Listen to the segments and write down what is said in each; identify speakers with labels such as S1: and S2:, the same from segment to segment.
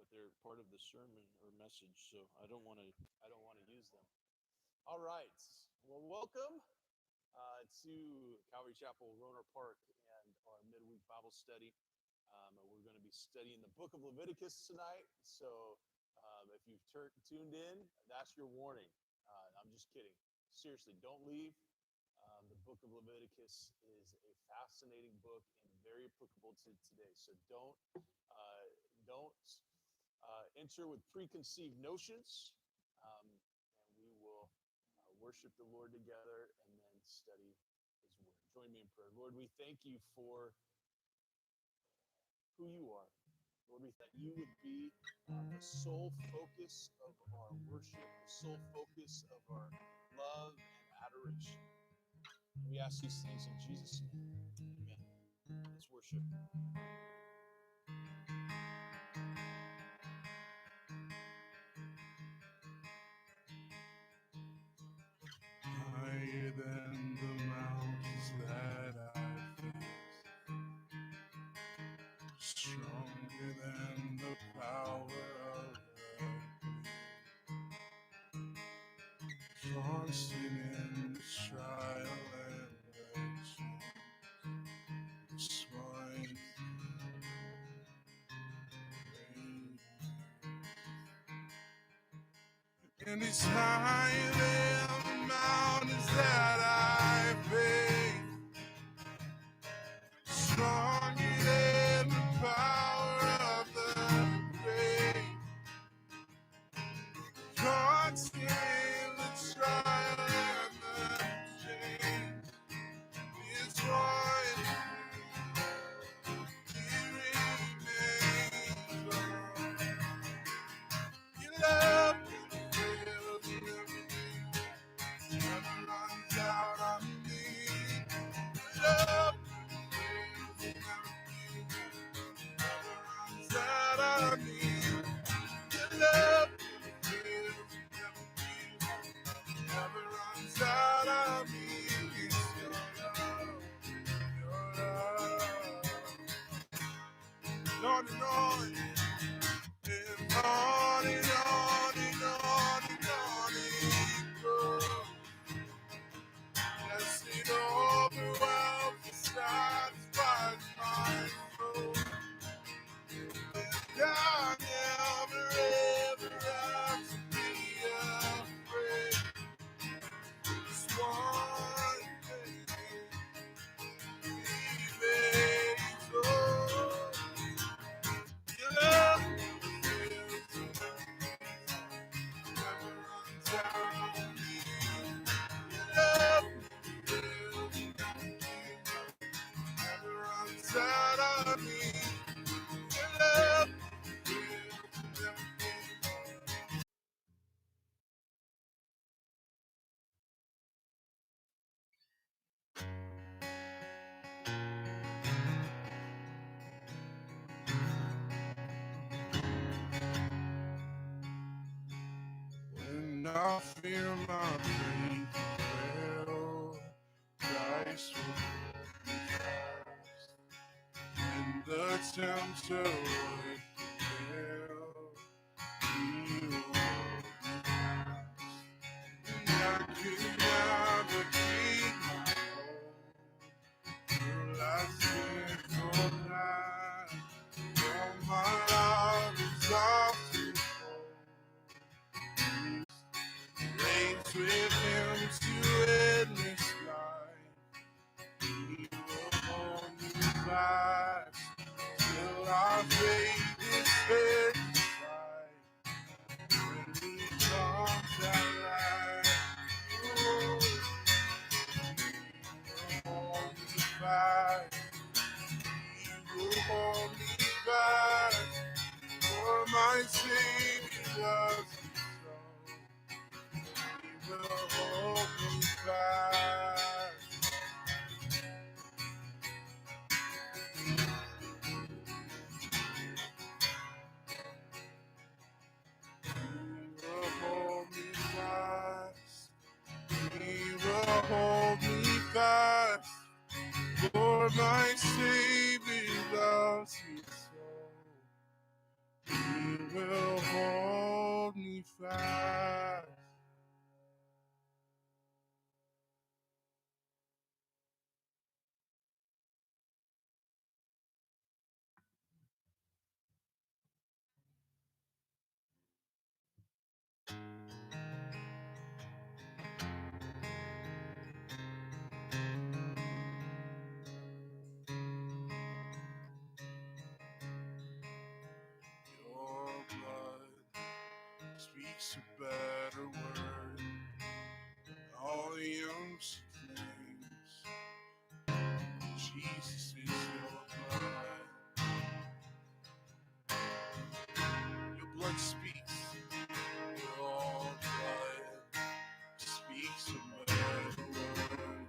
S1: but they're part of the sermon or message, so I don't want to use them. All right. Well, welcome to Calvary Chapel, Roner Park, and our midweek Bible study. We're going to be studying the book of Leviticus tonight. So if you've tuned in, that's your warning. I'm just kidding. Seriously, don't leave. The book of Leviticus is a fascinating book and very applicable to today. So don't enter with preconceived notions, and we will worship the Lord together and then study His Word. Join me in prayer. Lord, we thank you for who you are. Lord, we thank you would be the sole focus of our worship, the sole focus of our love and adoration. We ask these things in Jesus' name. Amen. Let's worship.
S2: Higher than the mountains that I face, stronger than the power of the grave, constant in the trial and the change, swine and it's higher than the mountains that I face, stronger than the power of the grave, constant in the trial and the change, is one He remains on. Your love fulfills everything, never runs out on me. Your love fulfills everything, never runs out on me. Your love fulfills everything, never runs out on me. It's your love, your love. On and on, and on and on and on and on it goes. Yes, it overwhelms and satisfies my soul. And I never ever have to be afraid. Just one thing remains, oh, your love fulfills never runs out on me. Your love fulfills never runs out on me. Your love fulfills everything. When I fear my faith fail, Christ will hold me fast. When the tempter would fail, He will hold me fast. And I can never keep my hope through life's fickle path. All my love is often cold. Reigns with Him to endless life. He will hold me fast till our faith is fed inside. When He comes at last, oh, He will hold me fast. He will hold me fast. For my Savior loves me so. He will hold me fast. He will hold me fast. He will hold me fast. For my Savior loves me so. He speaks a better word. All the ocean claims Jesus is your blood. Your blood speaks. Your blood speaks a better word.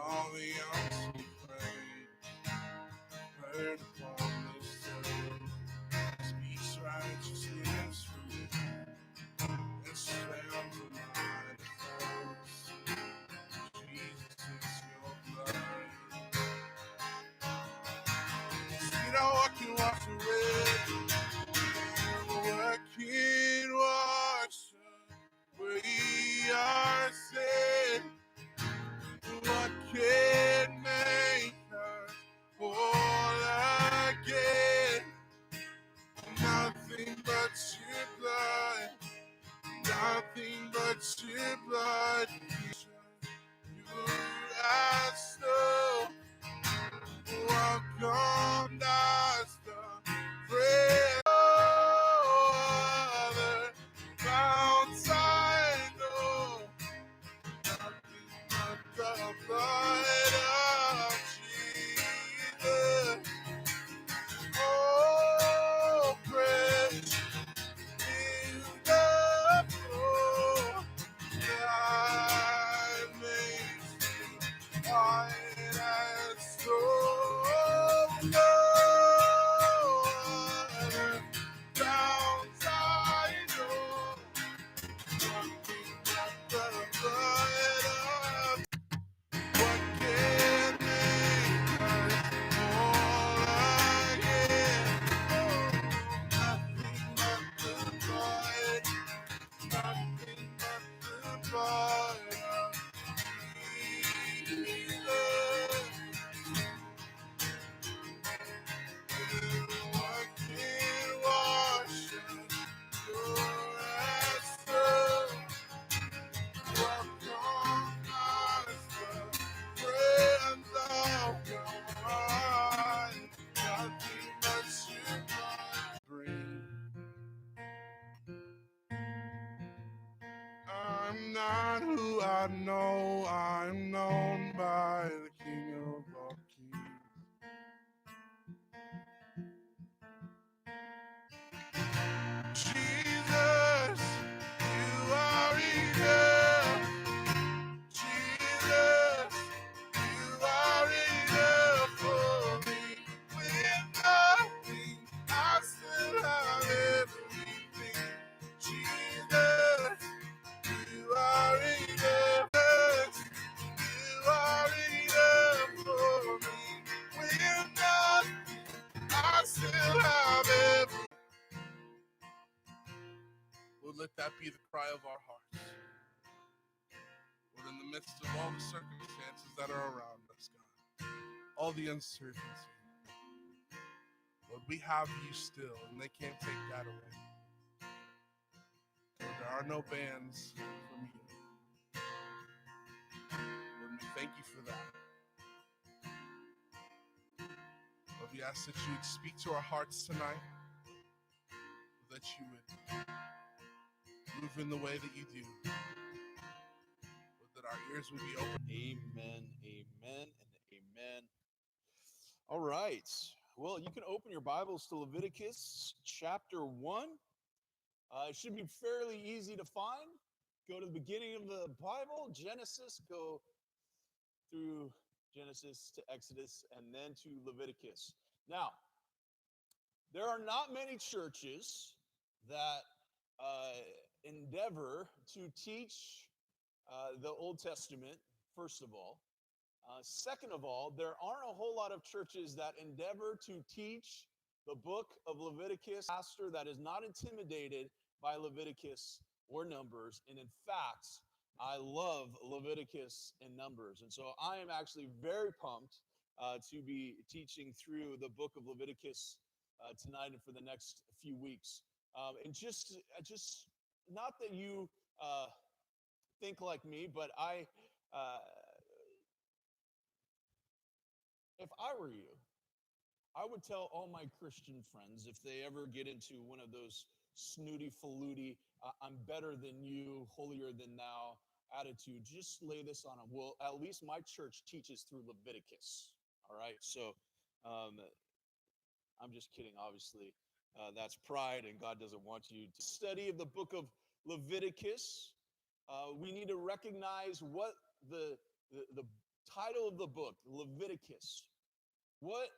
S2: All the ocean claims heard upon this earth speaks righteousness from me. It's found in my thirst. Jesus is your blood. See now I can wash away. I can wash away our sin. What can make us whole again? Nothing but your blood. Nothing but your blood. You are snow. Welcome us the friend. Other bounds I know. Nothing but the blood of Jesus. Oh, praise in the flow that makes me white as snow. No other bounds I know. Nothing but the blood of what can make us whole again? Nothing but the blood. Nothing but the blood of Jesus. What can wash your ashes? Welcome us the friend of God. Nothing but your blood. Bring. I'm not who I know, I'm known by the King of all kings. Jesus, you are enough. Jesus, you are enough for me. With nothing, I still have everything. Jesus, you are enough. You are enough for me. With nothing, I still have everything. Lord, let that be the cry of our hearts. Lord, in the midst of all the circumstances that are around us, God, all the uncertainty, Lord, we have you still, and they can't take that away. Lord, there are no bans from you. Lord, we thank you for that. Lord, we ask that you would speak to our hearts tonight, that you would move in the way that you do, Lord, that our ears would be open.
S1: Amen, amen, and amen. All right. Well, you can open your Bibles to Leviticus chapter 1. It should be fairly easy to find. Go to the beginning of the Bible, Genesis, go through Genesis to Exodus, and then to Leviticus. Now, there are not many churches that endeavor to teach the Old Testament, first of all. Second of all, there aren't a whole lot of churches that endeavor to teach the book of Leviticus. Pastor that is not intimidated by Leviticus or Numbers. And in fact, I love Leviticus and Numbers. And so I am actually very pumped to be teaching through the book of Leviticus tonight and for the next few weeks. And just not that you think like me, but if I were you, I would tell all my Christian friends if they ever get into one of those snooty faluty, I'm better than you, holier than thou attitude. Just lay this on them. Well, at least my church teaches through Leviticus. All right. So um, I'm just kidding, obviously. That's pride, and God doesn't want you to study of the book of Leviticus. We need to recognize what the title of the book, Leviticus. What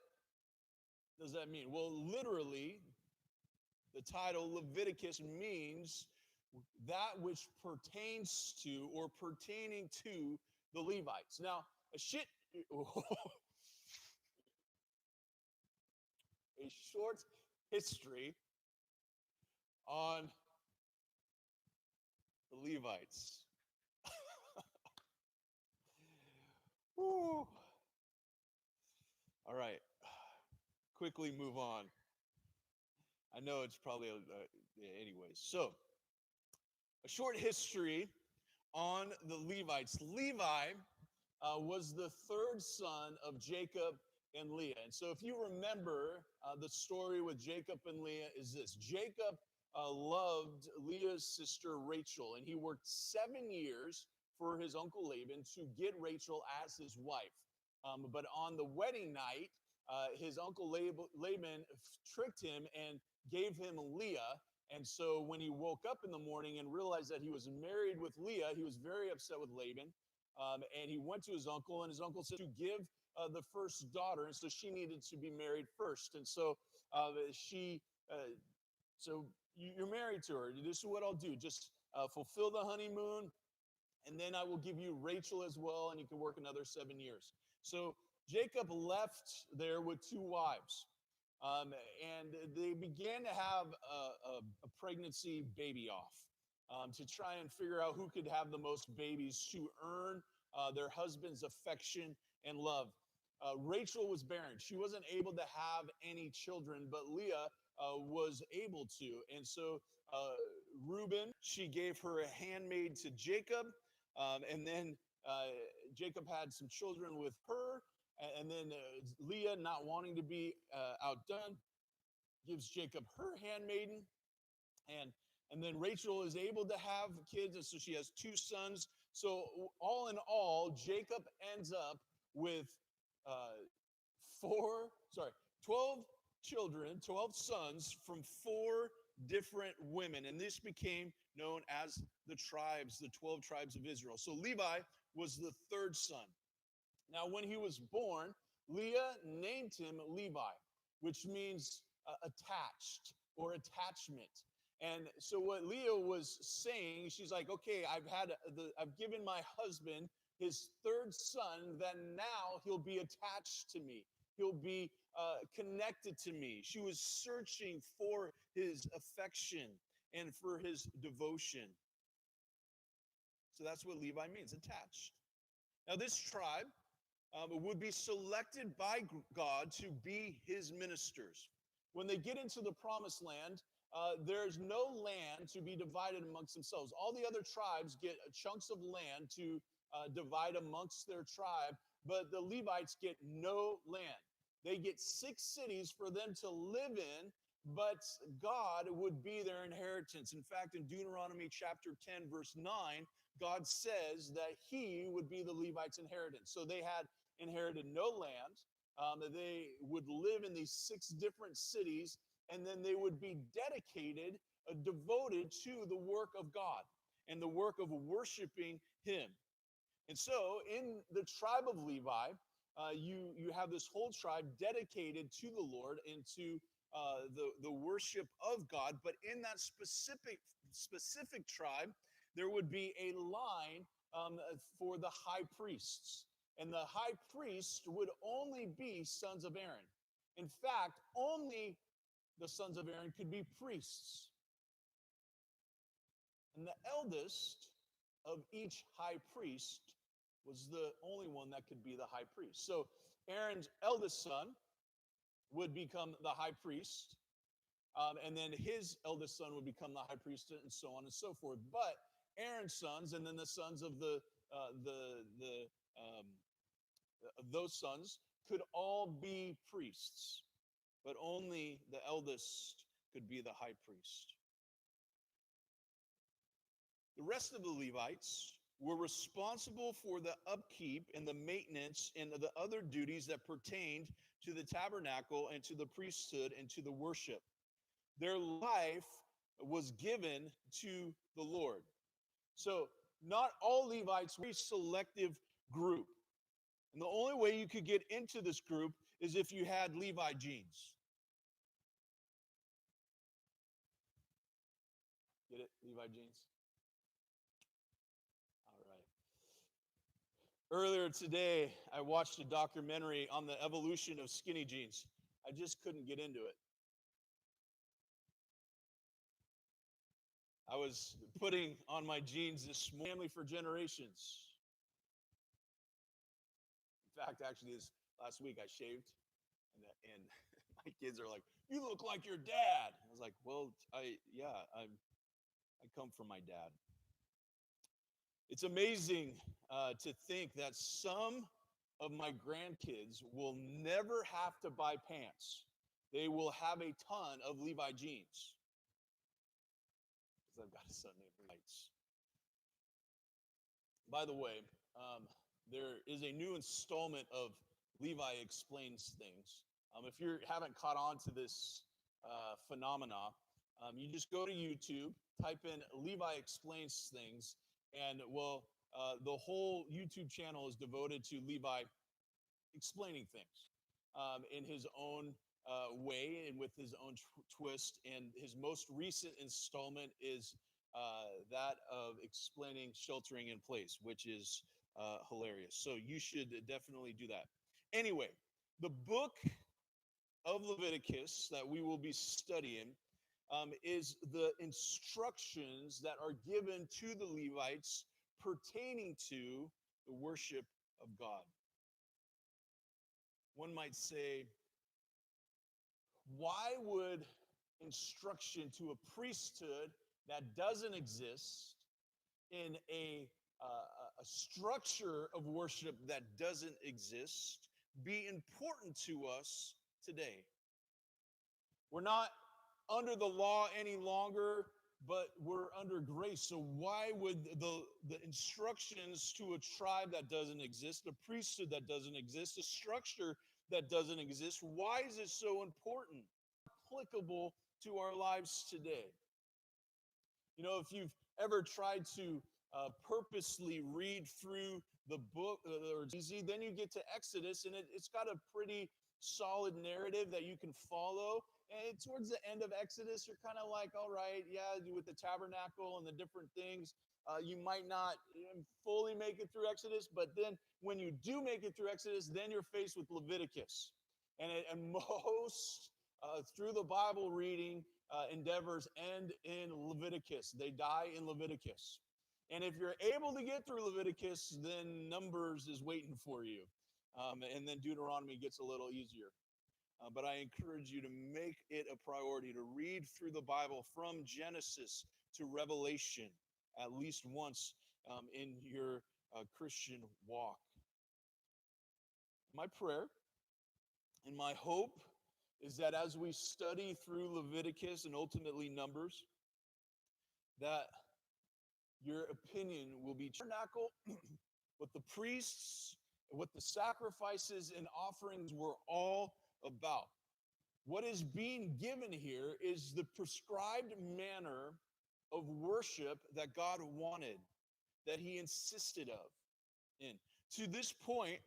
S1: does that mean? Well, literally, the title Leviticus means that which pertains to or pertaining to the Levites. Now, a short history on the Levites. Woo. All right, quickly move on. I know it's probably yeah, anyways. So, a short history on the Levites. Levi was the third son of Jacob and Leah. And so, if you remember, the story with Jacob and Leah is this: Jacob loved Leah's sister Rachel, and he worked 7 years for his uncle Laban to get Rachel as his wife. But on the wedding night, his uncle Laban tricked him and gave him Leah. And so when he woke up in the morning and realized that he was married with Leah, he was very upset with Laban. And he went to his uncle, and his uncle said to give the first daughter. And so she needed to be married first. And so so you're married to her. This is what I'll do. Just fulfill the honeymoon, and then I will give you Rachel as well, and you can work another 7 years. So Jacob left there with two wives. And they began to have a pregnancy baby off to try and figure out who could have the most babies to earn their husband's affection and love. Rachel was barren. She wasn't able to have any children, but Leah was able to. And so Reuben, she gave her a handmaid to Jacob. And then Jacob had some children with her. And then Leah, not wanting to be outdone, gives Jacob her handmaiden. And then Rachel is able to have kids, and so she has two sons. So all in all, Jacob ends up with 12 children, 12 sons from 4 different women. And this became known as the 12 tribes of Israel. So Levi was the third son. Now, when he was born, Leah named him Levi, which means attached or attachment. And so what Leah was saying, she's like, okay, I've given my husband his third son, that now he'll be attached to me. He'll be connected to me. She was searching for his affection and for his devotion. So that's what Levi means, attached. Now, this tribe would be selected by God to be his ministers. When they get into the promised land, there's no land to be divided amongst themselves. All the other tribes get chunks of land to divide amongst their tribe, but the Levites get no land. They get 6 cities for them to live in, but God would be their inheritance. In fact, in Deuteronomy chapter 10, verse 9, God says that he would be the Levites' inheritance. So they had inherited no land. They would live in these 6 different cities, and then they would be dedicated, devoted to the work of God and the work of worshiping him. And so in the tribe of Levi, you have this whole tribe dedicated to the Lord and to the worship of God. But in that specific tribe, there would be a line for the high priests. And the high priest would only be sons of Aaron. In fact, only the sons of Aaron could be priests. And the eldest of each high priest was the only one that could be the high priest. So Aaron's eldest son would become the high priest. And then his eldest son would become the high priest, and so on and so forth. But Aaron's sons, and then the sons of those sons, could all be priests, but only the eldest could be the high priest. The rest of the Levites were responsible for the upkeep and the maintenance and the other duties that pertained to the tabernacle and to the priesthood and to the worship. Their life was given to the Lord. So not all Levites were a selective group. And the only way you could get into this group is if you had Levi genes. Get it? Levi genes? All right. Earlier today, I watched a documentary on the evolution of skinny jeans. I just couldn't get into it. I was putting on my jeans this family for generations. In fact, actually, this last week I shaved, and my kids are like, "You look like your dad." I was like, "Well, I come from my dad." It's amazing to think that some of my grandkids will never have to buy pants. They will have a ton of Levi jeans. Because I've got a son named Lights. By the way, there is a new installment of Levi Explains Things. If you haven't caught on to this phenomena, you just go to YouTube, type in Levi Explains Things, and the whole YouTube channel is devoted to Levi explaining things in his own way and with his own twist. And his most recent installment is that of explaining sheltering in place, which is hilarious. So you should definitely do that. Anyway, the book of Leviticus that we will be studying is the instructions that are given to the Levites pertaining to the worship of God. One might say, why would instruction to a priesthood that doesn't exist in a structure of worship that doesn't exist be important to us today? We're not under the law any longer, but we're under grace. So why would the instructions to a tribe that doesn't exist, a priesthood that doesn't exist, a structure that doesn't exist, why is it so important, applicable to our lives today? You know, if you've ever tried to purposely read through the book, or easy, then you get to Exodus, and it's got a pretty solid narrative that you can follow. And towards the end of Exodus, you're kind of like, all right, yeah, with the tabernacle and the different things, you might not fully make it through Exodus, but then when you do make it through Exodus, then you're faced with Leviticus. And most through the Bible reading endeavors end in Leviticus. They die in Leviticus. And if you're able to get through Leviticus, then Numbers is waiting for you. And then Deuteronomy gets a little easier. But I encourage you to make it a priority to read through the Bible from Genesis to Revelation at least once in your Christian walk. My prayer and my hope is that as we study through Leviticus and ultimately Numbers, that your opinion will be tabernacle, what the priests, what the sacrifices and offerings were all about. What is being given here is the prescribed manner of worship that God wanted, that he insisted of. And to this point,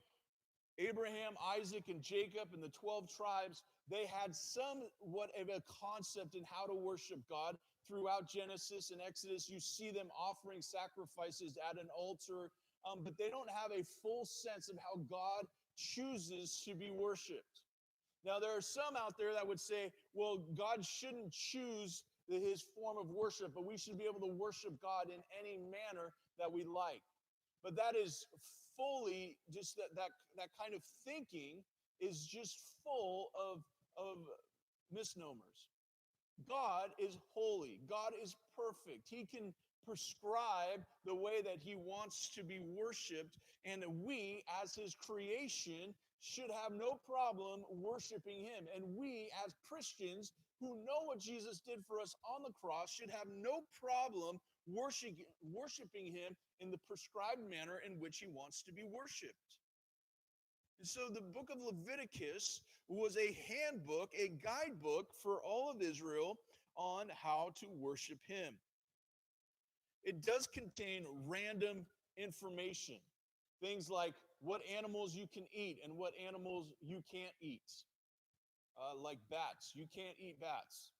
S1: Abraham, Isaac, and Jacob and the 12 tribes, they had somewhat of a concept in how to worship God. Throughout Genesis and Exodus, you see them offering sacrifices at an altar, but they don't have a full sense of how God chooses to be worshiped. Now, there are some out there that would say, well, God shouldn't choose his form of worship, but we should be able to worship God in any manner that we like. But that is fully just that kind of thinking is just full of misnomers. God is holy. God is perfect. He can prescribe the way that he wants to be worshiped, and we, as his creation, should have no problem worshiping him. And we, as Christians who know what Jesus did for us on the cross should have no problem worshiping him in the prescribed manner in which he wants to be worshiped. And so the book of Leviticus was a handbook, a guidebook for all of Israel on how to worship him. It does contain random information, things like what animals you can eat and what animals you can't eat, like bats. You can't eat bats.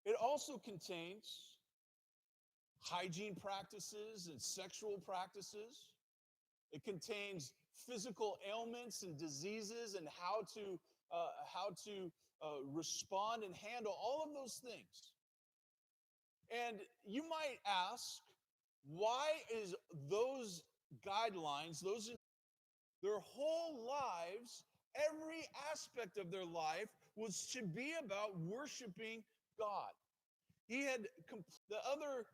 S1: It also contains hygiene practices and sexual practices. It contains physical ailments and diseases and how to respond and handle all of those things. And you might ask, why is those guidelines, their whole lives, every aspect of their life was to be about worshiping God? The other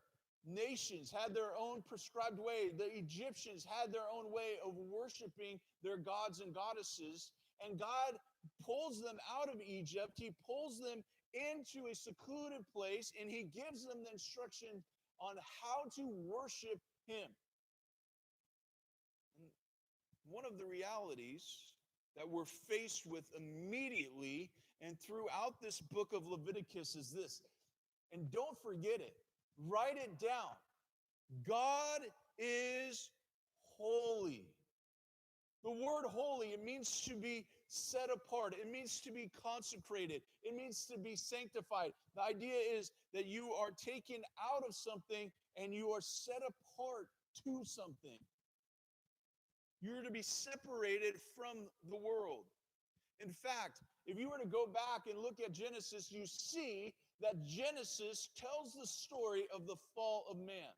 S1: nations had their own prescribed way. The Egyptians had their own way of worshiping their gods and goddesses. And God pulls them out of Egypt. He pulls them into a secluded place, and he gives them the instruction on how to worship him. And one of the realities that we're faced with immediately and throughout this book of Leviticus is this. And don't forget it. Write it down. God is holy. The word holy, it means to be set apart. It means to be consecrated. It means to be sanctified. The idea is that you are taken out of something and you are set apart to something. You're to be separated from the world. In fact, if you were to go back and look at Genesis, you see that Genesis tells the story of the fall of man.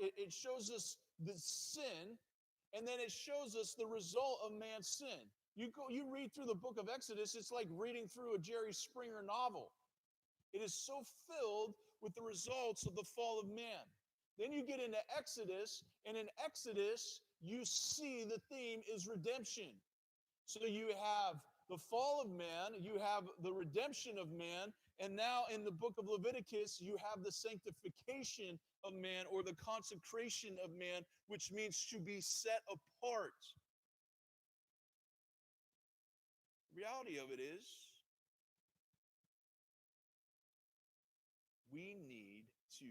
S1: It shows us the sin, and then it shows us the result of man's sin. You read through the book of Exodus, it's like reading through a Jerry Springer novel. It is so filled with the results of the fall of man. Then you get into Exodus, and in Exodus, you see the theme is redemption. So you have the fall of man, you have the redemption of man, and now in the book of Leviticus, you have the sanctification of man, or the consecration of man, which means to be set apart. The reality of it is, we need to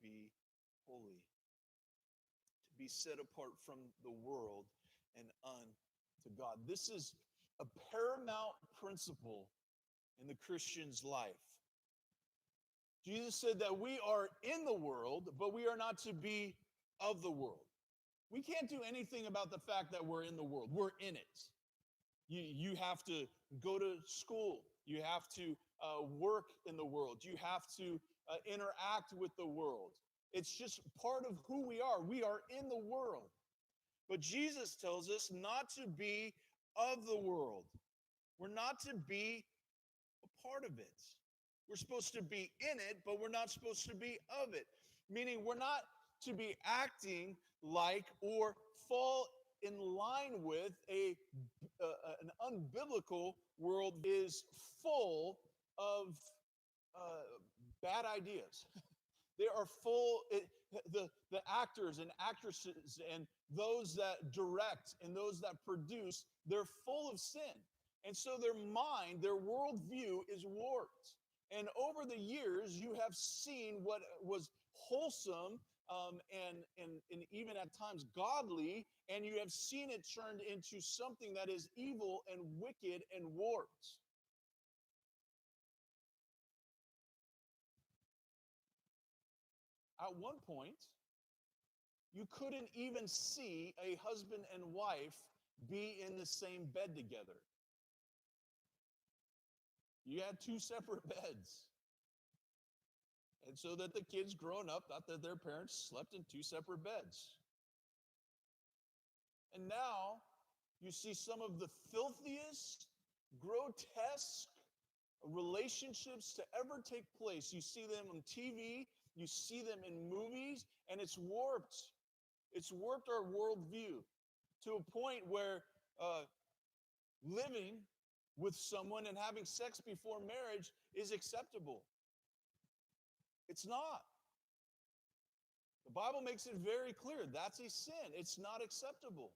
S1: be holy, to be set apart from the world and unto God. This is a paramount principle in the Christian's life. Jesus said that we are in the world, but we are not to be of the world. We can't do anything about the fact that we're in the world. We're in it. You have to go to school. You have to work in the world. You have to interact with the world. It's just part of who we are. We are in the world. But Jesus tells us not to be of the world. We're not to be a part of it. We're supposed to be in it, but we're not supposed to be of it. Meaning we're not to be acting like or fall in line with an unbiblical world is full of bad ideas. They are full, the actors and actresses and those that direct and those that produce, they're full of sin. And so their mind, their worldview is warped. And over the years, you have seen what was wholesome and even at times godly, and you have seen it turned into something that is evil and wicked and warped. At one point, you couldn't even see a husband and wife be in the same bed together. You had two separate beds. And so that the kids growing up thought that their parents slept in two separate beds. And now you see some of the filthiest, grotesque relationships to ever take place. You see them on TV, you see them in movies, and it's warped. It's warped our worldview to a point where living with someone and having sex before marriage is acceptable. It's not. The Bible makes it very clear that's a sin. It's not acceptable.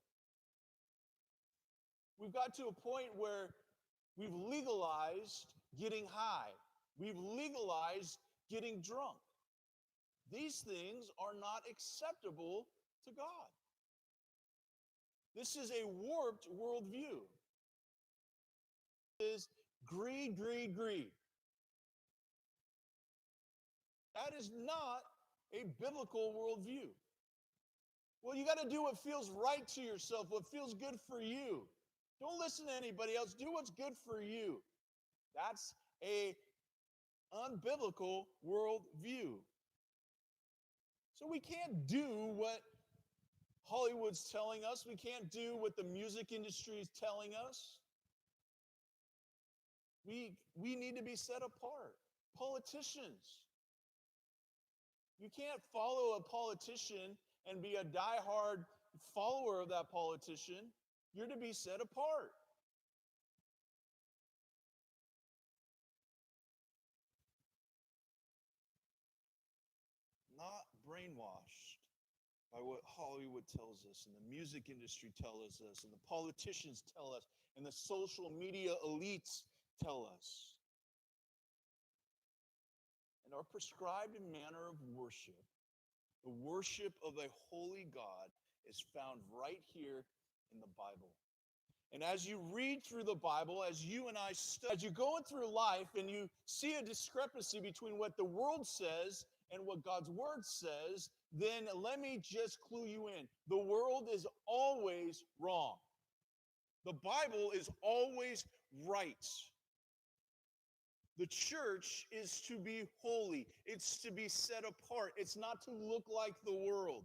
S1: We've got to a point where we've legalized getting high. We've legalized getting drunk. These things are not acceptable to God. This is a warped worldview. It is greed, greed, greed. That is not a biblical worldview. Well, you got to do what feels right to yourself, what feels good for you. Don't listen to anybody else. Do what's good for you. That's a unbiblical worldview. So we can't do what Hollywood's telling us. We can't do what the music industry is telling us. We need to be set apart. Politicians. You can't follow a politician and be a diehard follower of that politician. You're to be set apart. Not brainwashed by what Hollywood tells us and the music industry tells us and the politicians tell us and the social media elites tell us. And our prescribed manner of worship, the worship of a holy God, is found right here in the Bible. And as you read through the Bible, as you and I study, as you're going through life and you see a discrepancy between what the world says and what God's word says, then let me just clue you in. The world is always wrong. The Bible is always right. The church is to be holy. It's to be set apart. It's not to look like the world.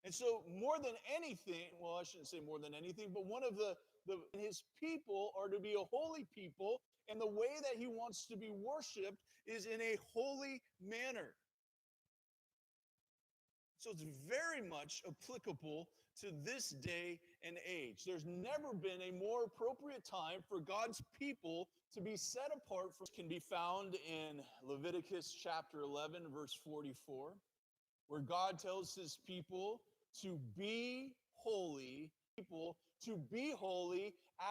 S1: And so more than anything, well, I shouldn't say more than anything, but one of his people are to be a holy people, and the way that he wants to be worshiped is in a holy manner. So it's very much applicable to this day and age. There's never been a more appropriate time for God's people to be set apart from. Can be found in Leviticus chapter 11, verse 44, where God tells his people to be holy,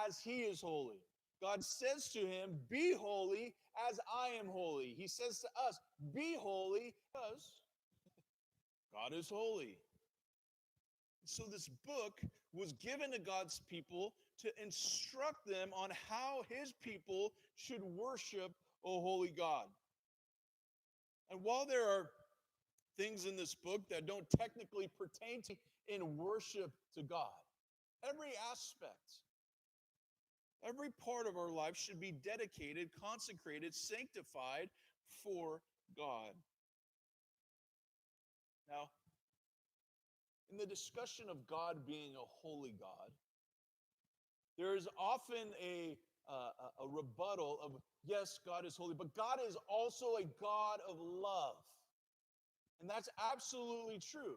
S1: as he is holy. God says to him, be holy as I am holy. He says to us, be holy because God is holy. So this book was given to God's people to instruct them on how his people should worship a holy God. And while there are things in this book that don't technically pertain to in worship to God, every aspect, every part of our life should be dedicated, consecrated, sanctified for God. Now, in the discussion of God being a holy God, there is often a rebuttal of, yes, God is holy, but God is also a God of love. And that's absolutely true.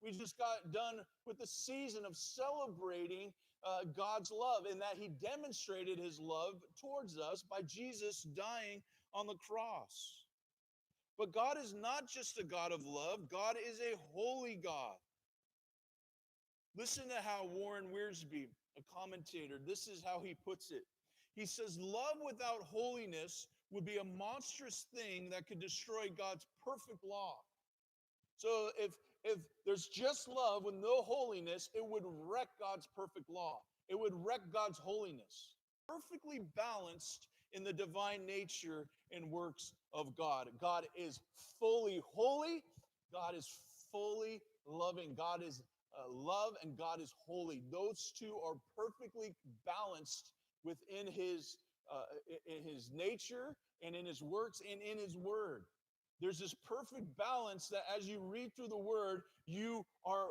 S1: We just got done with the season of celebrating God's love, and that he demonstrated his love towards us by Jesus dying on the cross. But God is not just a God of love. God is a holy God. Listen to how Warren Wiersbe, a commentator, this is how he puts it. He says, love without holiness would be a monstrous thing that could destroy God's perfect law. So if there's just love with no holiness, it would wreck God's perfect law. It would wreck God's holiness. Perfectly balanced in the divine nature and works of God. God is fully holy. God is fully loving. God is love and God is holy. Those two are perfectly balanced within his nature and in his works and in his word. There's this perfect balance that as you read through the word, you are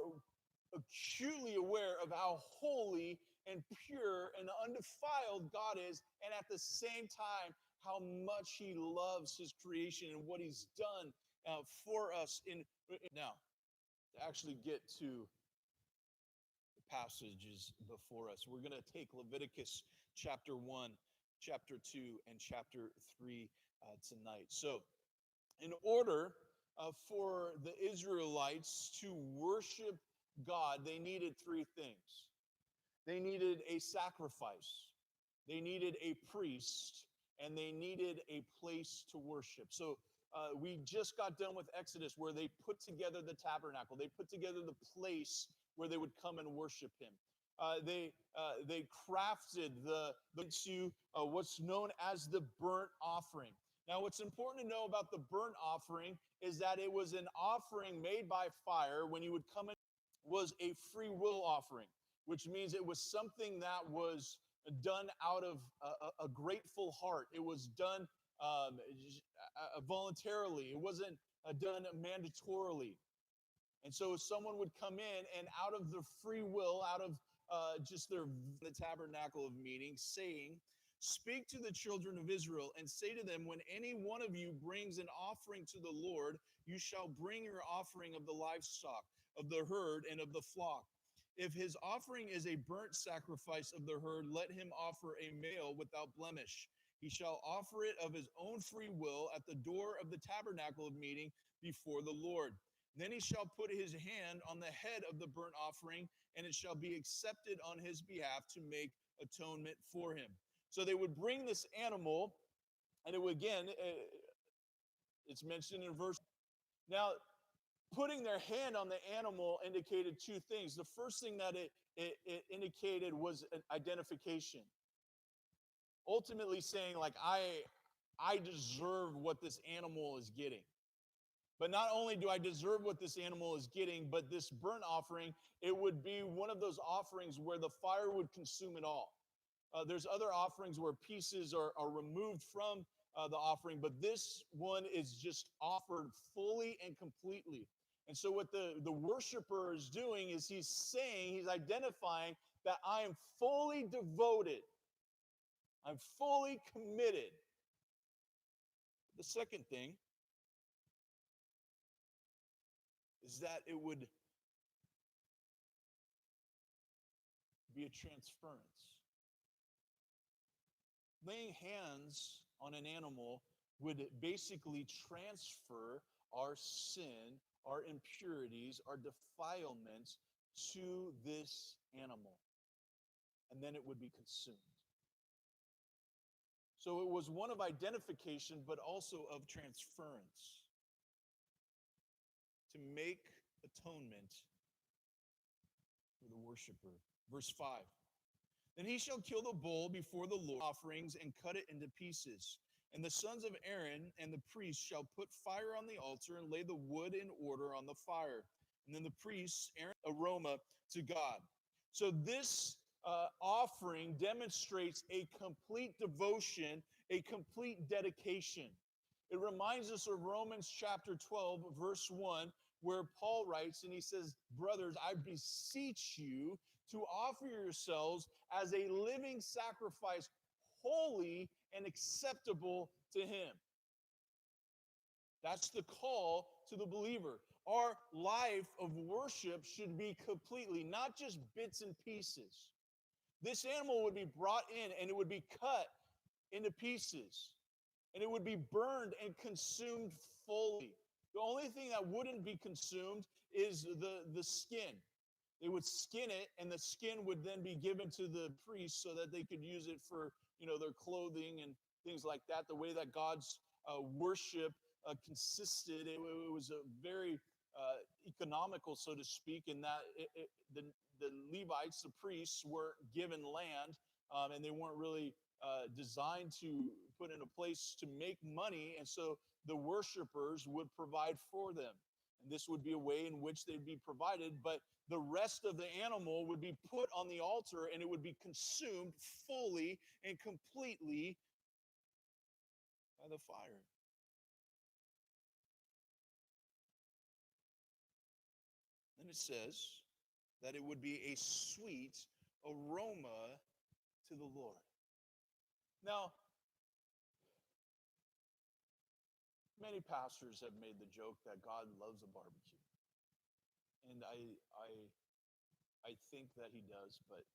S1: acutely aware of how holy and pure and undefiled God is, and at the same time, how much he loves his creation and what he's done for us. Now, to actually get to the passages before us, we're going to take Leviticus chapter 1, chapter 2, and chapter 3 tonight. So, in order for the Israelites to worship God, they needed three things. They needed a sacrifice, they needed a priest, and they needed a place to worship. So we just got done with Exodus, where they put together the tabernacle. They put together the place where they would come and worship Him. They crafted what's known as the burnt offering. Now, what's important to know about the burnt offering is that it was an offering made by fire. When you would come in, was a free will offering, which means it was something that was done out of a grateful heart. It was done voluntarily. It wasn't done mandatorily. And so someone would come in and out of their free will, out of just the tabernacle of meeting, saying, "Speak to the children of Israel and say to them, when any one of you brings an offering to the Lord, you shall bring your offering of the livestock, of the herd, and of the flock. If his offering is a burnt sacrifice of the herd, let him offer a male without blemish. He shall offer it of his own free will at the door of the tabernacle of meeting before the Lord. Then he shall put his hand on the head of the burnt offering, and it shall be accepted on his behalf to make atonement for him." So they would bring this animal, and it would, again, it's mentioned in verse. Now, putting their hand on the animal indicated two things. The first thing that it indicated was an identification. Ultimately saying, like, I deserve what this animal is getting. But not only do I deserve what this animal is getting, but this burnt offering, it would be one of those offerings where the fire would consume it all. There's other offerings where pieces are removed from the offering, but this one is just offered fully and completely. And so what the worshiper is doing is he's identifying that I am fully devoted. I'm fully committed. The second thing is that it would be a transference. Laying hands on an animal would basically transfer our sin, our impurities, our defilements to this animal. And then it would be consumed. So it was one of identification, but also of transference. To make atonement for the worshiper. Verse 5. Then he shall kill the bull before the Lord offerings and cut it into pieces. And the sons of Aaron and the priests shall put fire on the altar and lay the wood in order on the fire. And then the priests, Aaron, aroma to God. So this offering demonstrates a complete devotion, a complete dedication. It reminds us of Romans chapter 12, verse 1, where Paul writes, and he says, "Brothers, I beseech you to offer yourselves as a living sacrifice, holy and acceptable to him." That's the call to the believer. Our life of worship should be completely, not just bits and pieces. This animal would be brought in and it would be cut into pieces. And it would be burned and consumed fully. The only thing that wouldn't be consumed is the skin. They would skin it, and the skin would then be given to the priests so that they could use it for, their clothing and things like that. The way that God's worship consisted, it was a very economical, so to speak, in that the Levites, the priests, were given land, and they weren't really designed to put in a place to make money, and so the worshipers would provide for them. And this would be a way in which they'd be provided, but the rest of the animal would be put on the altar and it would be consumed fully and completely by the fire. Then it says that it would be a sweet aroma to the Lord. Now, many pastors have made the joke that God loves a barbecue. And I think that he does, but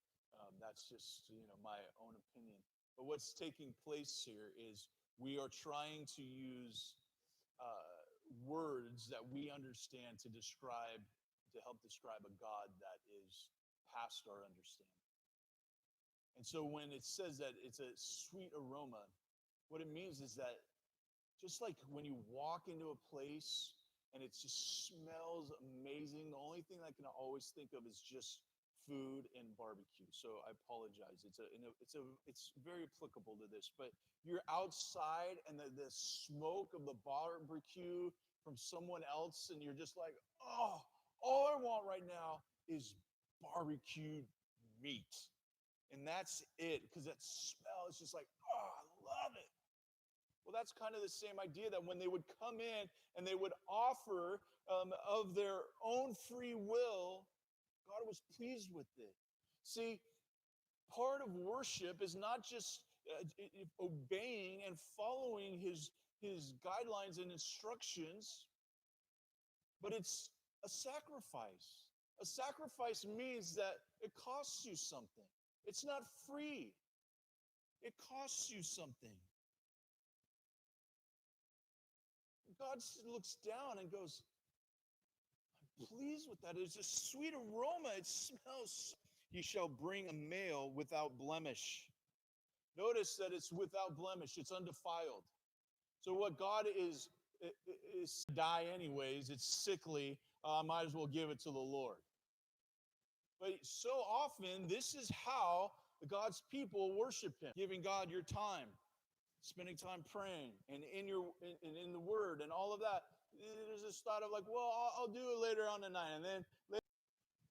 S1: That's just, my own opinion. But what's taking place here is we are trying to use words that we understand to help describe a God that is past our understanding. And so when it says that it's a sweet aroma, what it means is that just like when you walk into a place and it just smells amazing, the only thing I can always think of is just food and barbecue. So I apologize. It's very applicable to this. But you're outside and the smoke of the barbecue from someone else, and you're just like, oh, all I want right now is barbecued meat. And that's it, because that smell is just like, oh, I love it. Well, that's kind of the same idea, that when they would come in and they would offer of their own free will, God was pleased with it. See, part of worship is not just obeying and following his guidelines and instructions, but it's a sacrifice. A sacrifice means that it costs you something. It's not free. It costs you something. God looks down and goes, I'm pleased with that. It's a sweet aroma. It smells. You shall bring a male without blemish. Notice that it's without blemish. It's undefiled. So what God is die anyways. It's sickly. Might as well give it to the Lord. But so often, this is how God's people worship Him, giving God your time, spending time praying, and in the Word, and all of that. There's this thought of like, well, I'll do it later on tonight, and then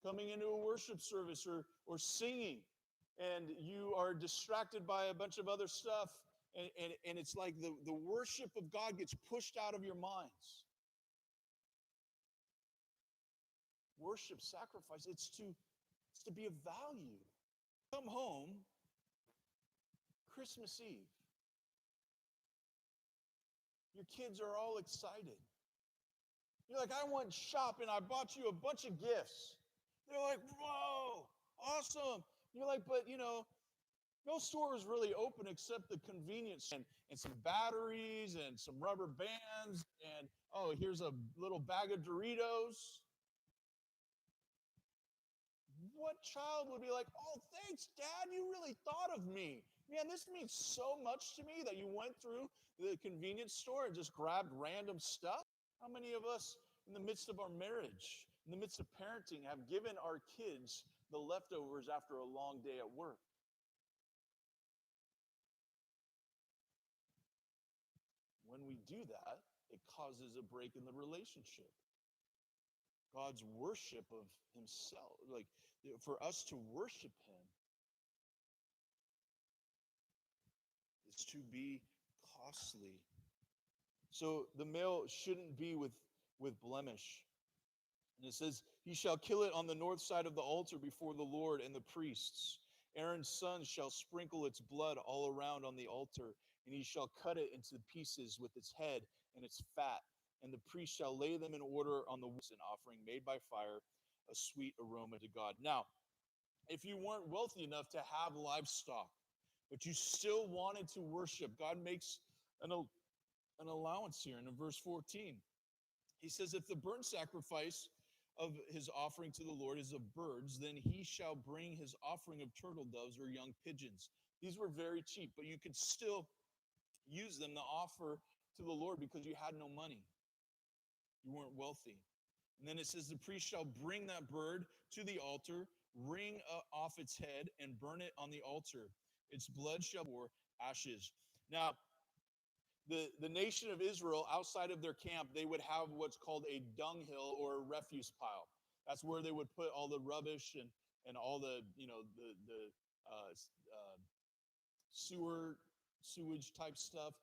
S1: coming into a worship service or singing, and you are distracted by a bunch of other stuff, and it's like the worship of God gets pushed out of your minds. Worship, sacrifice, it's to be of value. Come home, Christmas Eve. Your kids are all excited. You're like, I went shopping, I bought you a bunch of gifts. They're like, whoa, awesome. You're like, but no store is really open except the convenience and some batteries and some rubber bands and, oh, here's a little bag of Doritos. What child would be like, oh, thanks, Dad, you really thought of me. Man, this means so much to me that you went through the convenience store and just grabbed random stuff. How many of us in the midst of our marriage, in the midst of parenting, have given our kids the leftovers after a long day at work? When we do that, it causes a break in the relationship. God's worship of Himself, like for us to worship Him, is to be costly. So the male shouldn't be with blemish. And it says, he shall kill it on the north side of the altar before the Lord and the priests. Aaron's sons shall sprinkle its blood all around on the altar, and he shall cut it into pieces with its head and its fat. And the priest shall lay them in order on the wood, an offering made by fire, a sweet aroma to God. Now, if you weren't wealthy enough to have livestock, but you still wanted to worship, God makes an allowance here. And in verse 14, he says, if the burnt sacrifice of his offering to the Lord is of birds, then he shall bring his offering of turtle doves or young pigeons. These were very cheap, but you could still use them to offer to the Lord because you had no money. You weren't wealthy. And then it says, the priest shall bring that bird to the altar, wring off its head, and burn it on the altar. Its blood shall pour ashes. Now, the nation of Israel, outside of their camp, they would have what's called a dunghill or a refuse pile. That's where they would put all the rubbish and all the sewage type stuff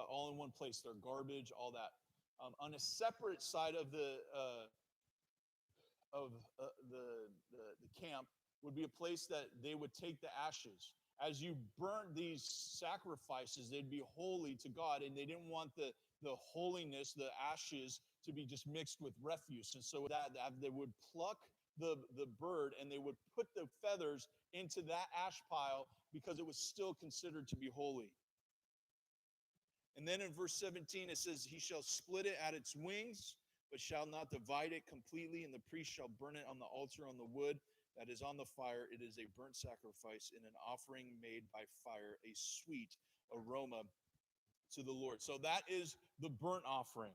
S1: all in one place. Their garbage, all that. On a separate side of the camp would be a place that they would take the ashes. As you burnt these sacrifices, they'd be holy to God, and they didn't want the holiness, the ashes, to be just mixed with refuse. And so that they would pluck the bird, and they would put the feathers into that ash pile because it was still considered to be holy. And then in verse 17, it says, he shall split it at its wings, but shall not divide it completely, and the priest shall burn it on the altar on the wood that is on the fire. It is a burnt sacrifice and an offering made by fire, a sweet aroma to the Lord. So that is the burnt offering.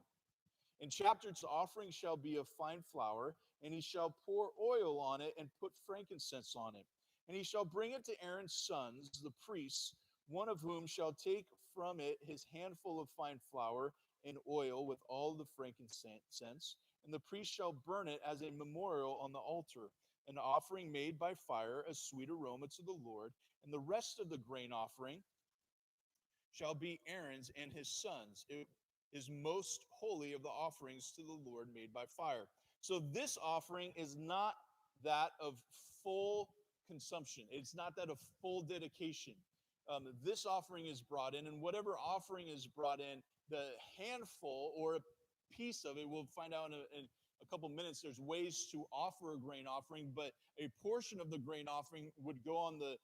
S1: In chapter 2, the offering shall be of fine flour, and he shall pour oil on it and put frankincense on it. And he shall bring it to Aaron's sons, the priests, one of whom shall take from it his handful of fine flour and oil with all the frankincense, and the priest shall burn it as a memorial on the altar, an offering made by fire, a sweet aroma to the Lord. And the rest of the grain offering shall be Aaron's and his sons. It is most holy of the offerings to the Lord made by fire. So this offering is not that of full consumption. It's not that of full dedication. This offering is brought in, and whatever offering is brought in, the handful or a piece of it, we'll find out in a couple minutes, there's ways to offer a grain offering, but a portion of the grain offering would go on the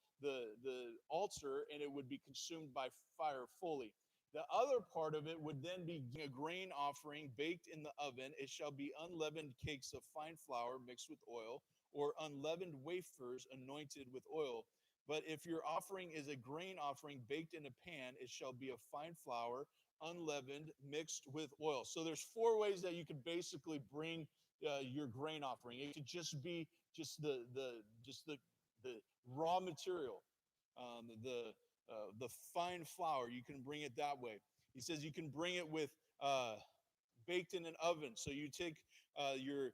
S1: altar, and it would be consumed by fire fully. The other part of it would then be a grain offering baked in the oven. It shall be unleavened cakes of fine flour mixed with oil, or unleavened wafers anointed with oil. But if your offering is a grain offering baked in a pan, it shall be of fine flour, unleavened, mixed with oil. So there's 4 ways that you could basically bring your grain offering. It could just be the raw material, the fine flour. You can bring it that way. He says you can bring it with baked in an oven. So you take your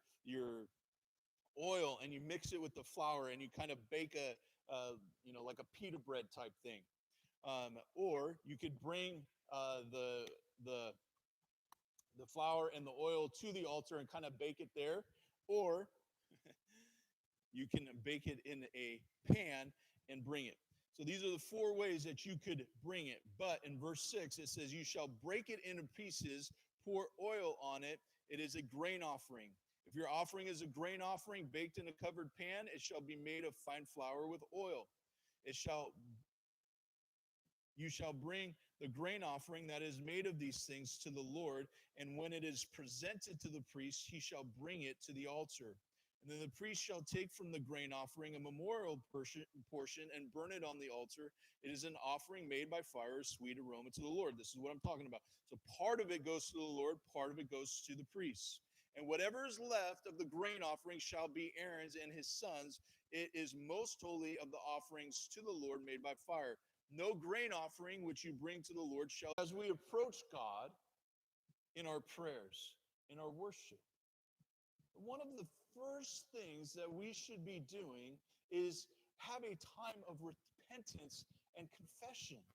S1: oil and you mix it with the flour, and you kind of bake like a pita bread type thing. Or you could bring the flour and the oil to the altar and kind of bake it there, or you can bake it in a pan and bring it. So these are the 4 ways that you could bring it. But in verse 6, it says, you shall break it into pieces, pour oil on it. It is a grain offering. If your offering is a grain offering baked in a covered pan, it shall be made of fine flour with oil. You shall bring the grain offering that is made of these things to the Lord, and when it is presented to the priest, he shall bring it to the altar. And then the priest shall take from the grain offering a memorial portion and burn it on the altar. It is an offering made by fire, a sweet aroma to the Lord. This is what I'm talking about. So part of it goes to the Lord, part of it goes to the priests. And whatever is left of the grain offering shall be Aaron's and his sons. It is most holy of the offerings to the Lord made by fire. No grain offering which you bring to the Lord shall. As we approach God in our prayers, in our worship, one of the first things that we should be doing is have a time of repentance and confession,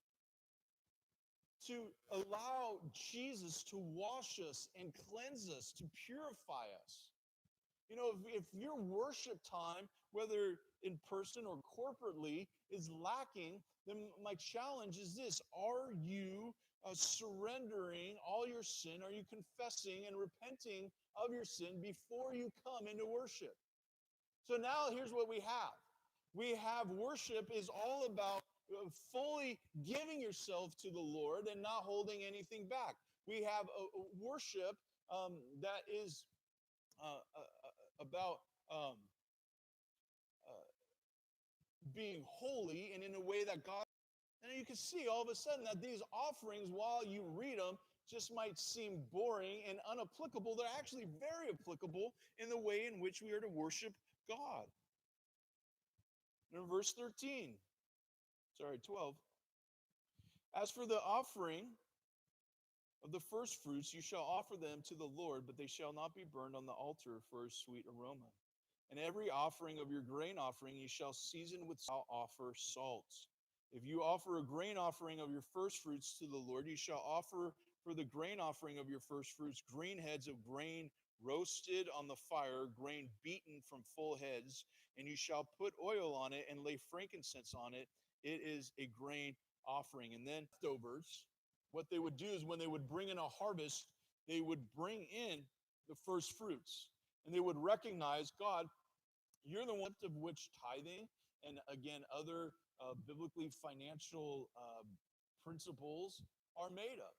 S1: to allow Jesus to wash us and cleanse us, to purify us. You know, if your worship time, whether in person or corporately, is lacking, then my challenge is this: are you surrendering all your sin? Are you confessing and repenting of your sin before you come into worship? So now here's what we have. We have worship is all about fully giving yourself to the Lord and not holding anything back. We have a worship that is about being holy and in a way that God. And you can see all of a sudden that these offerings, while you read them, just might seem boring and unapplicable. They're actually very applicable in the way in which we are to worship God. In verse 12. As for the offering of the first fruits, you shall offer them to the Lord, but they shall not be burned on the altar for a sweet aroma. And every offering of your grain offering you shall season with salt, offer salt. If you offer a grain offering of your first fruits to the Lord, you shall offer for the grain offering of your first fruits green heads of grain roasted on the fire, grain beaten from full heads, and you shall put oil on it and lay frankincense on it. It is a grain offering. And then leftovers, what they would do is when they would bring in a harvest, they would bring in the first fruits. And they would recognize, God, you're the one of which tithing and again, other biblically financial principles are made of.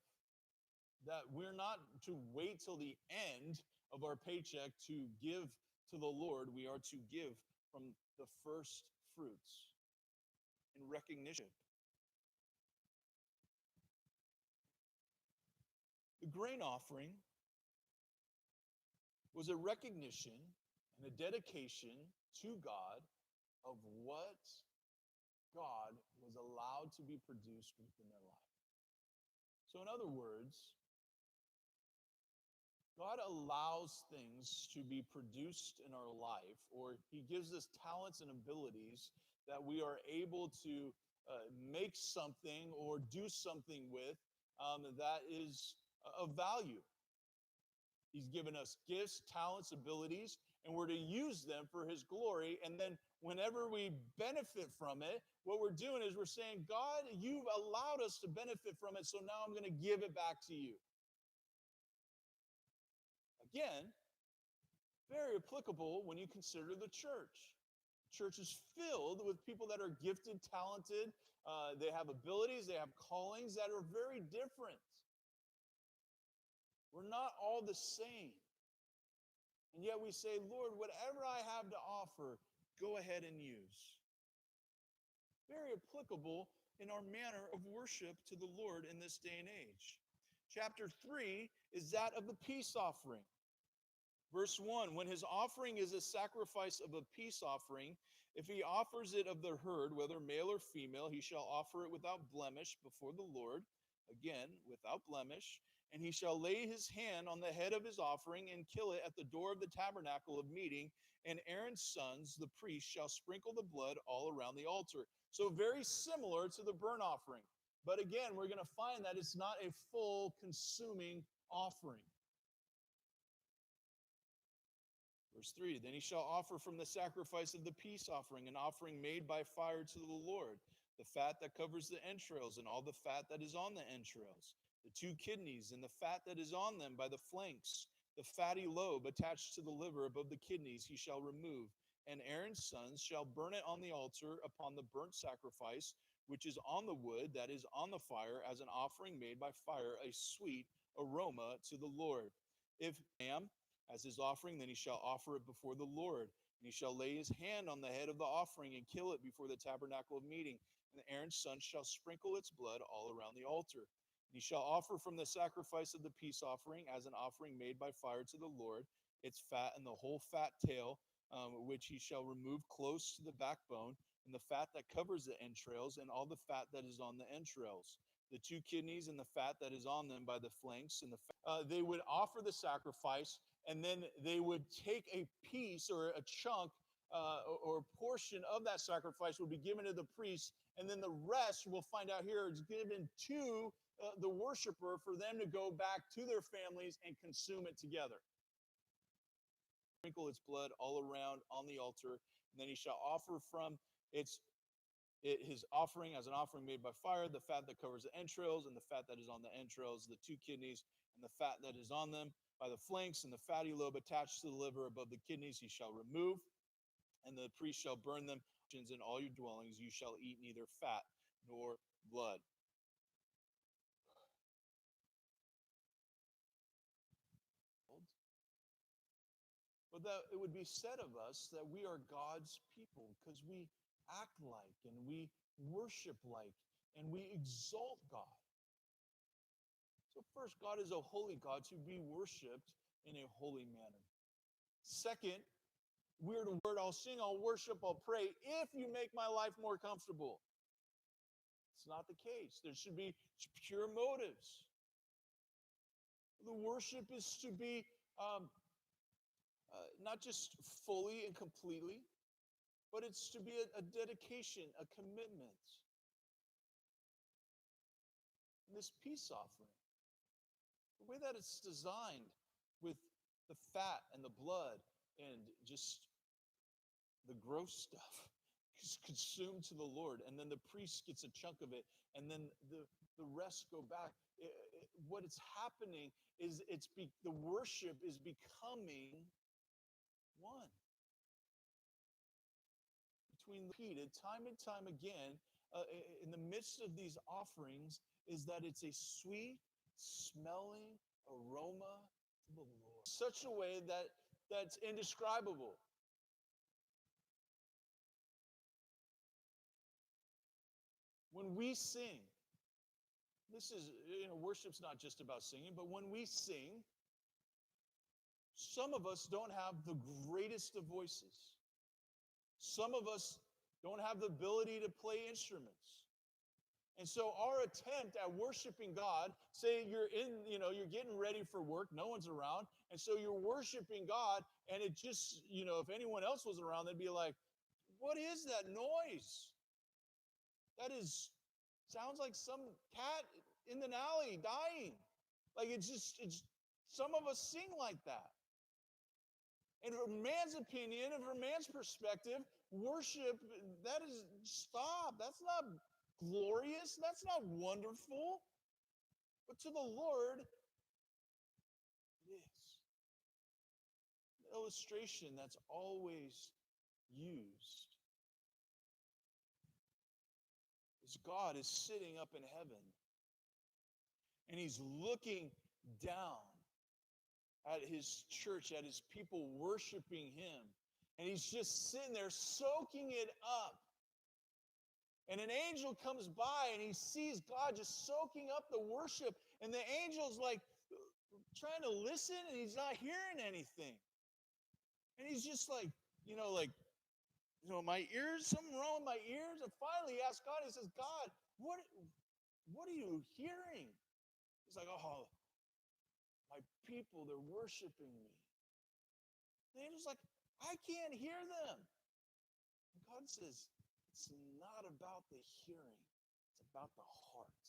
S1: That we're not to wait till the end of our paycheck to give to the Lord. We are to give from the first fruits in recognition. The grain offering was a recognition and a dedication to God of what God was allowed to be produced within their life. So in other words, God allows things to be produced in our life, or he gives us talents and abilities that we are able to make something or do something with that is of value. He's given us gifts, talents, abilities, and we're to use them for his glory. And then whenever we benefit from it, what we're doing is we're saying, God, you've allowed us to benefit from it, so now I'm going to give it back to you. Again, very applicable when you consider the church. The church is filled with people that are gifted, talented. They have abilities, they have callings that are very different. We're not all the same. And yet we say, Lord, whatever I have to offer, go ahead and use. Very applicable in our manner of worship to the Lord in this day and age. Chapter 3 is that of the peace offering. Verse 1, when his offering is a sacrifice of a peace offering, if he offers it of the herd, whether male or female, he shall offer it without blemish before the Lord. Again, without blemish. And he shall lay his hand on the head of his offering and kill it at the door of the tabernacle of meeting. And Aaron's sons, the priests, shall sprinkle the blood all around the altar. So very similar to the burnt offering. But again, we're going to find that it's not a full consuming offering. Verse 3, then he shall offer from the sacrifice of the peace offering an offering made by fire to the Lord, the fat that covers the entrails and all the fat that is on the entrails, the 2 kidneys and the fat that is on them by the flanks, the fatty lobe attached to the liver above the kidneys he shall remove. And Aaron's sons shall burn it on the altar upon the burnt sacrifice, which is on the wood that is on the fire, as an offering made by fire, a sweet aroma to the Lord. If as his offering, then he shall offer it before the Lord. And he shall lay his hand on the head of the offering and kill it before the tabernacle of meeting. And Aaron's son shall sprinkle its blood all around the altar. And he shall offer from the sacrifice of the peace offering as an offering made by fire to the Lord, its fat and the whole fat tail, which he shall remove close to the backbone, and the fat that covers the entrails, and all the fat that is on the entrails, the 2 kidneys and the fat that is on them by the flanks, and they would offer the sacrifice, and then they would take a piece or a chunk or portion of that sacrifice would be given to the priest, and then the rest, we'll find out here, is given to the worshiper for them to go back to their families and consume it together. Sprinkle its blood all around on the altar, and then he shall offer from his offering as an offering made by fire, the fat that covers the entrails and the fat that is on the entrails, the 2 kidneys and the fat that is on them by the flanks, and the fatty lobe attached to the liver above the kidneys he shall remove, and the priest shall burn them. In all your dwellings you shall eat neither fat nor blood. But that it would be said of us that we are God's people because we act like and we worship like and we exalt God. So first, God is a holy God to be worshiped in a holy manner. Second, we're the word, I'll sing, I'll worship, I'll pray, if you make my life more comfortable. It's not the case. There should be pure motives. The worship is to be not just fully and completely, but it's to be a dedication, a commitment. And this peace offering, the way that it's designed with the fat and the blood and just the gross stuff is consumed to the Lord, and then the priest gets a chunk of it, and then the rest go back. What is happening is the worship is becoming one between repeated time and time again in the midst of these offerings is that it's a sweet smelling aroma to the Lord. Such a way that's indescribable. When we sing, this is, worship's not just about singing, but when we sing, some of us don't have the greatest of voices. Some of us don't have the ability to play instruments. And so our attempt at worshiping God, say you're getting ready for work, no one's around, and so you're worshiping God, and it just, if anyone else was around, they'd be like, what is that noise? That sounds like some cat in an alley dying. Like it's some of us sing like that. And from man's opinion and from man's perspective, worship, that is, stop. That's not glorious. That's not wonderful. But to the Lord, it is. The illustration that's always used is God is sitting up in heaven, and he's looking down at his church, at his people worshiping him. And he's just sitting there soaking it up. And an angel comes by and he sees God just soaking up the worship. And the angel's like trying to listen and he's not hearing anything. And he's just like, my ears, something wrong with my ears. And finally he asks God, he says, God, what are you hearing? He's like, oh, my people, they're worshiping me. The angel's like, I can't hear them. And God says, it's not about the hearing. It's about the heart.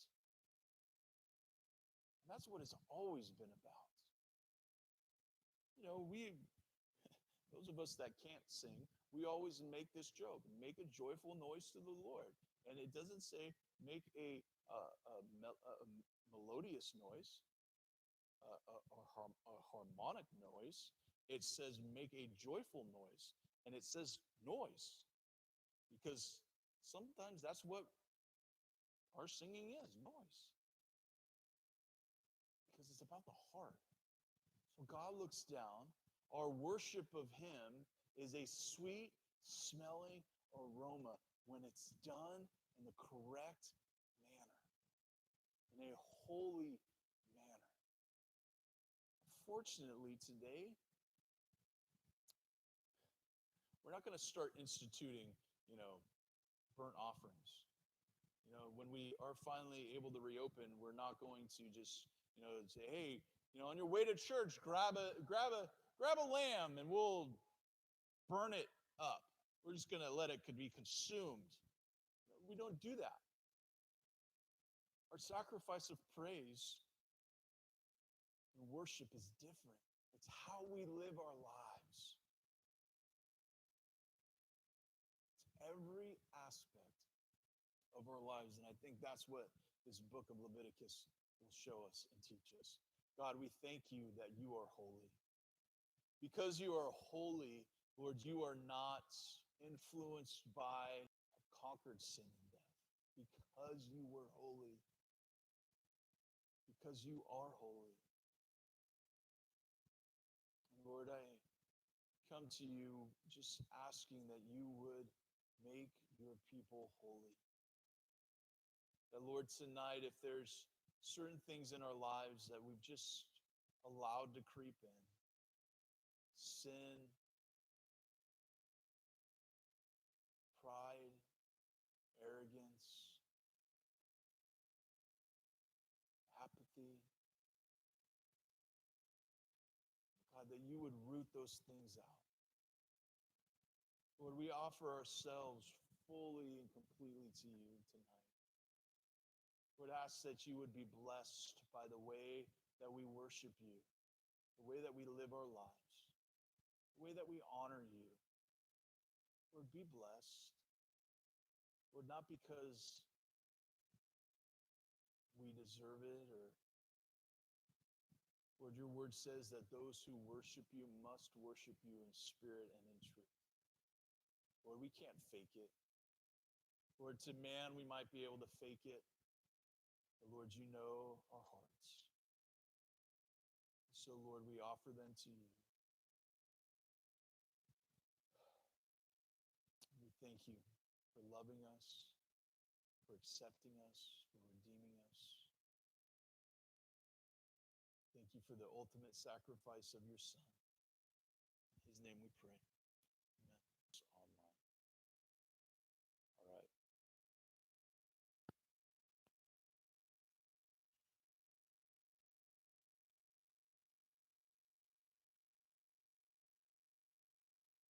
S1: And that's what it's always been about. Those of us that can't sing, we always make this joke, make a joyful noise to the Lord. And it doesn't say make a melodious noise. A harmonic noise. It says make a joyful noise, and it says noise, because sometimes that's what our singing is, noise, because it's about the heart. So God looks down. Our worship of him is a sweet smelling aroma when it's done in the correct manner, in a holy manner. Fortunately, today, we're not going to start instituting, burnt offerings. When we are finally able to reopen, we're not going to just, say, hey, on your way to church, grab a lamb and we'll burn it up. We're just going to let it be consumed. We don't do that. Our sacrifice of praise and worship is different. It's how we live our lives. It's every aspect of our lives. And I think that's what this book of Leviticus will show us and teach us. God, we thank you that you are holy. Because you are holy, Lord, you are not influenced by conquered sin and death. Because you were holy. Because you are holy. Lord, I come to you just asking that you would make your people holy. That, Lord, tonight, if there's certain things in our lives that we've just allowed to creep in, sin, pride, arrogance, apathy, God, that you would root those things out. Lord, we offer ourselves fully and completely to you tonight. Lord, ask that you would be blessed by the way that we worship you, the way that we live our lives, the way that we honor you. Lord, be blessed. Lord, not because we deserve it, or Lord, your word says that those who worship you must worship you in spirit and in truth. Lord, we can't fake it. Lord, to man, we might be able to fake it. But Lord, you know our hearts. So, Lord, we offer them to you. We thank you for loving us, for accepting us, for redeeming us. Thank you for the ultimate sacrifice of your Son. In his name we pray.